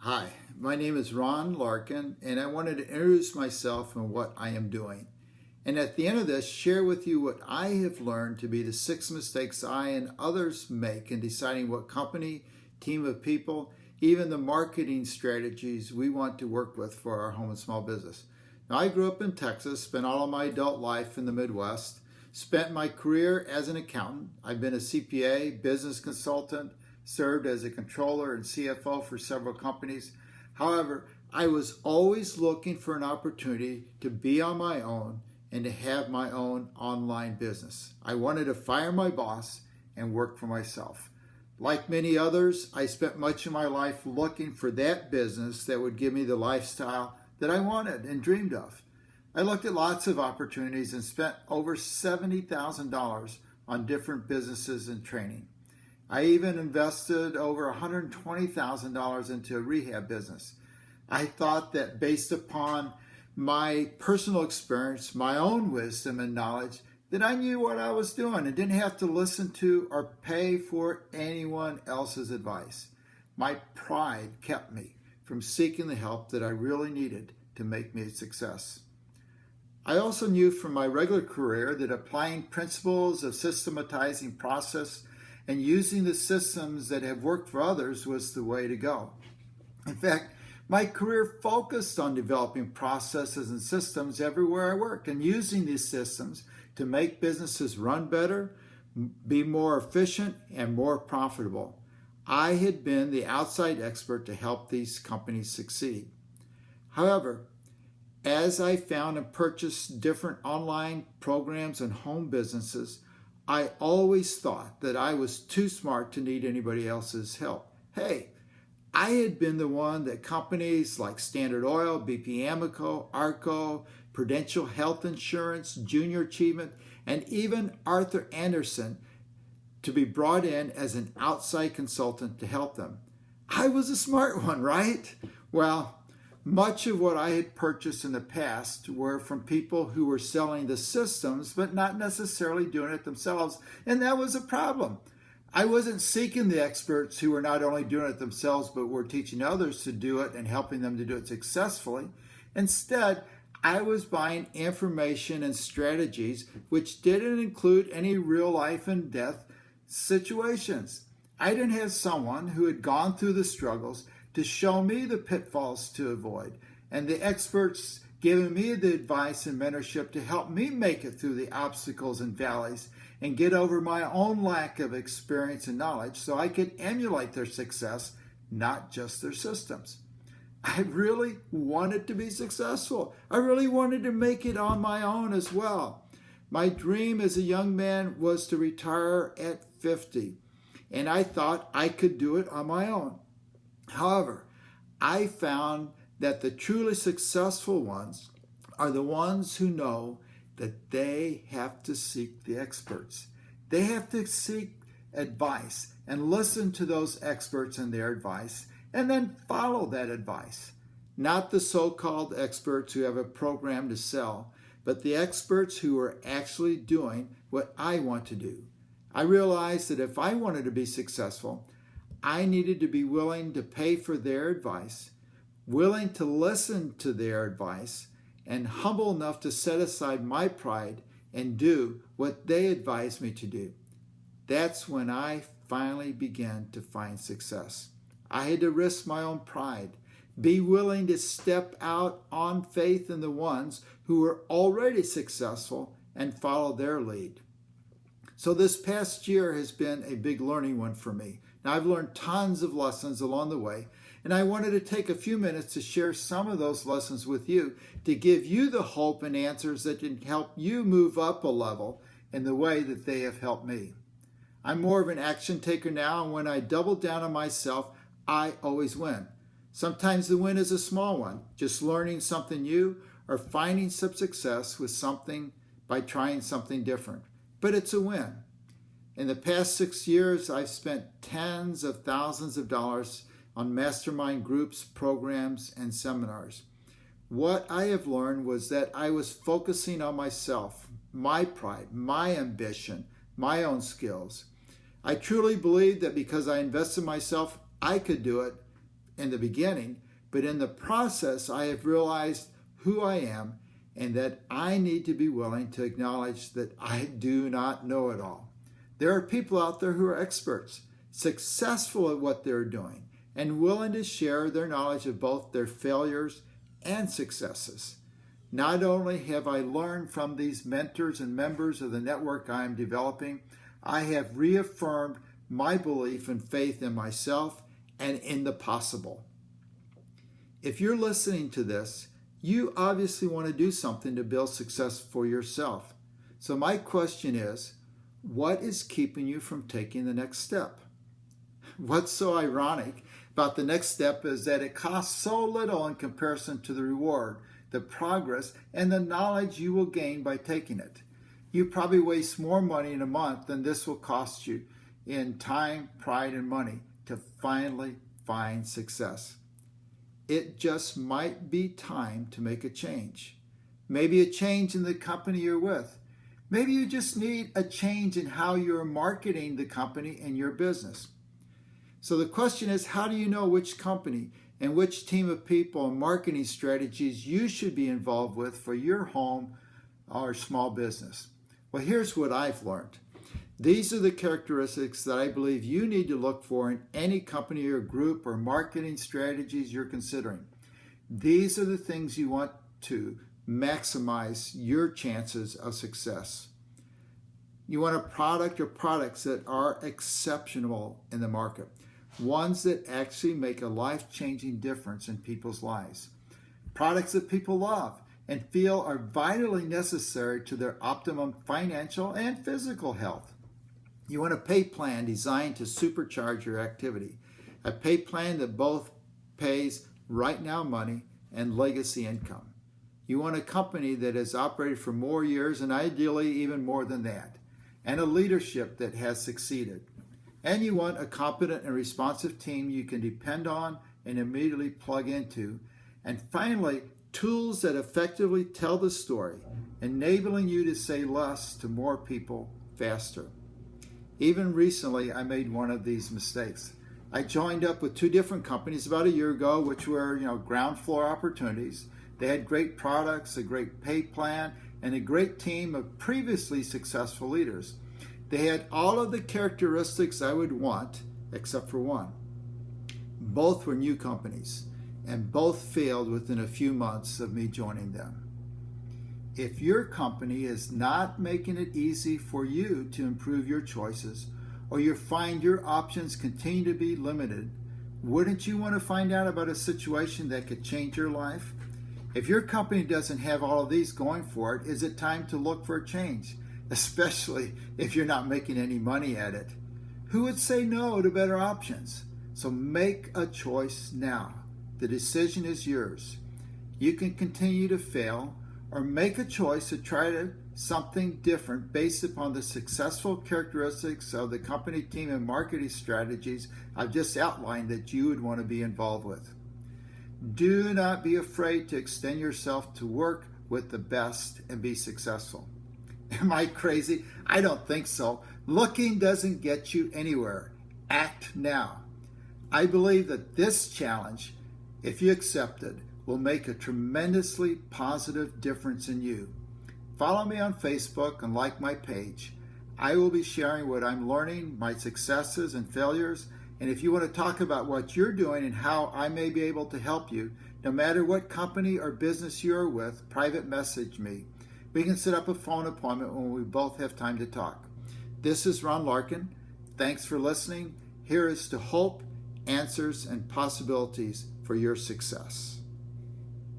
Hi, my name is Ron Larkin, and I wanted to introduce myself and what I am doing. And at the end of this, share with you what I have learned to be the 6 mistakes I and others make in deciding what company, team of people, even the marketing strategies we want to work with for our home and small business. Now, I grew up in Texas, spent all of my adult life in the Midwest, spent my career as an accountant. I've been a CPA, business consultant, served as a controller and CFO for several companies. However, I was always looking for an opportunity to be on my own and to have my own online business. I wanted to fire my boss and work for myself. Like many others, I spent much of my life looking for that business that would give me the lifestyle that I wanted and dreamed of. I looked at lots of opportunities and spent over $70,000 on different businesses and training. I even invested over $120,000 into a rehab business. I thought that based upon my personal experience, my own wisdom and knowledge, that I knew what I was doing and didn't have to listen to or pay for anyone else's advice. My pride kept me from seeking the help that I really needed to make me a success. I also knew from my regular career that applying principles of systematizing process and using the systems that have worked for others was the way to go. In fact, my career focused on developing processes and systems everywhere I worked and using these systems to make businesses run better, be more efficient, and more profitable. I had been the outside expert to help these companies succeed. However, as I found and purchased different online programs and home businesses, I always thought that I was too smart to need anybody else's help. Hey, I had been the one that companies like Standard Oil, BP Amoco, Arco, Prudential Health Insurance, Junior Achievement, and even Arthur Andersen to be brought in as an outside consultant to help them. I was a smart one, right? Well, much of what I had purchased in the past were from people who were selling the systems, but not necessarily doing it themselves, and that was a problem. I wasn't seeking the experts who were not only doing it themselves, but were teaching others to do it and helping them to do it successfully. Instead, I was buying information and strategies which didn't include any real life and death situations. I didn't have someone who had gone through the struggles to show me the pitfalls to avoid, and the experts giving me the advice and mentorship to help me make it through the obstacles and valleys and get over my own lack of experience and knowledge so I could emulate their success, not just their systems. I really wanted to be successful. I really wanted to make it on my own as well. My dream as a young man was to retire at 50, and I thought I could do it on my own. However, I found that the truly successful ones are the ones who know that they have to seek the experts. They have to seek advice and listen to those experts and their advice and then follow that advice. Not the so-called experts who have a program to sell, but the experts who are actually doing what I want to do. I realized that if I wanted to be successful, I needed to be willing to pay for their advice, willing to listen to their advice, and humble enough to set aside my pride and do what they advised me to do. That's when I finally began to find success. I had to risk my own pride, be willing to step out on faith in the ones who were already successful and follow their lead. So this past year has been a big learning one for me. Now, I've learned tons of lessons along the way, and I wanted to take a few minutes to share some of those lessons with you to give you the hope and answers that can help you move up a level in the way that they have helped me. I'm more of an action taker now, and when I double down on myself, I always win. Sometimes the win is a small one, just learning something new or finding some success with something by trying something different. But it's a win. In the past 6 years, I've spent tens of thousands of dollars on mastermind groups, programs, and seminars. What I have learned was that I was focusing on myself, my pride, my ambition, my own skills. I truly believed that because I invested in myself, I could do it in the beginning, but in the process, I have realized who I am and that I need to be willing to acknowledge that I do not know it all. There are people out there who are experts, successful at what they're doing, and willing to share their knowledge of both their failures and successes. Not only have I learned from these mentors and members of the network I am developing, I have reaffirmed my belief and faith in myself and in the possible. If you're listening to this, you obviously want to do something to build success for yourself. So my question is, what is keeping you from taking the next step? What's so ironic about the next step is that it costs so little in comparison to the reward, the progress, and the knowledge you will gain by taking it. You probably waste more money in a month than this will cost you in time, pride, and money to finally find success. It just might be time to make a change. Maybe a change in the company you're with. Maybe you just need a change in how you're marketing the company and your business. So the question is, how do you know which company and which team of people and marketing strategies you should be involved with for your home or small business? Well, here's what I've learned. These are the characteristics that I believe you need to look for in any company or group or marketing strategies you're considering. These are the things you want to maximize your chances of success. You want a product or products that are exceptional in the market, ones that actually make a life-changing difference in people's lives, products that people love and feel are vitally necessary to their optimum financial and physical health. You want a pay plan designed to supercharge your activity, a pay plan that both pays right now money and legacy income. You want a company that has operated for more years and ideally even more than that, and a leadership that has succeeded. And you want a competent and responsive team you can depend on and immediately plug into. And finally, tools that effectively tell the story, enabling you to say less to more people faster. Even recently, I made one of these mistakes. I joined up with two different companies about a year ago, which were, ground floor opportunities. They had great products, a great pay plan, and a great team of previously successful leaders. They had all of the characteristics I would want, except for one. Both were new companies, and both failed within a few months of me joining them. If your company is not making it easy for you to improve your choices, or you find your options continue to be limited, wouldn't you want to find out about a situation that could change your life? If your company doesn't have all of these going for it, is it time to look for a change, especially if you're not making any money at it? Who would say no to better options? So make a choice now. The decision is yours. You can continue to fail, or make a choice to try something different based upon the successful characteristics of the company, team, and marketing strategies I've just outlined that you would want to be involved with. Do not be afraid to extend yourself to work with the best and be successful. Am I crazy? I don't think so. Looking doesn't get you anywhere. Act now. I believe that this challenge, if you accept it, will make a tremendously positive difference in you. Follow me on Facebook and like my page. I will be sharing what I'm learning, my successes and failures, and if you want to talk about what you're doing and how I may be able to help you, no matter what company or business you're with, private message me. We can set up a phone appointment when we both have time to talk. This is Ron Larkin. Thanks for listening. Here is to hope, answers, and possibilities for your success.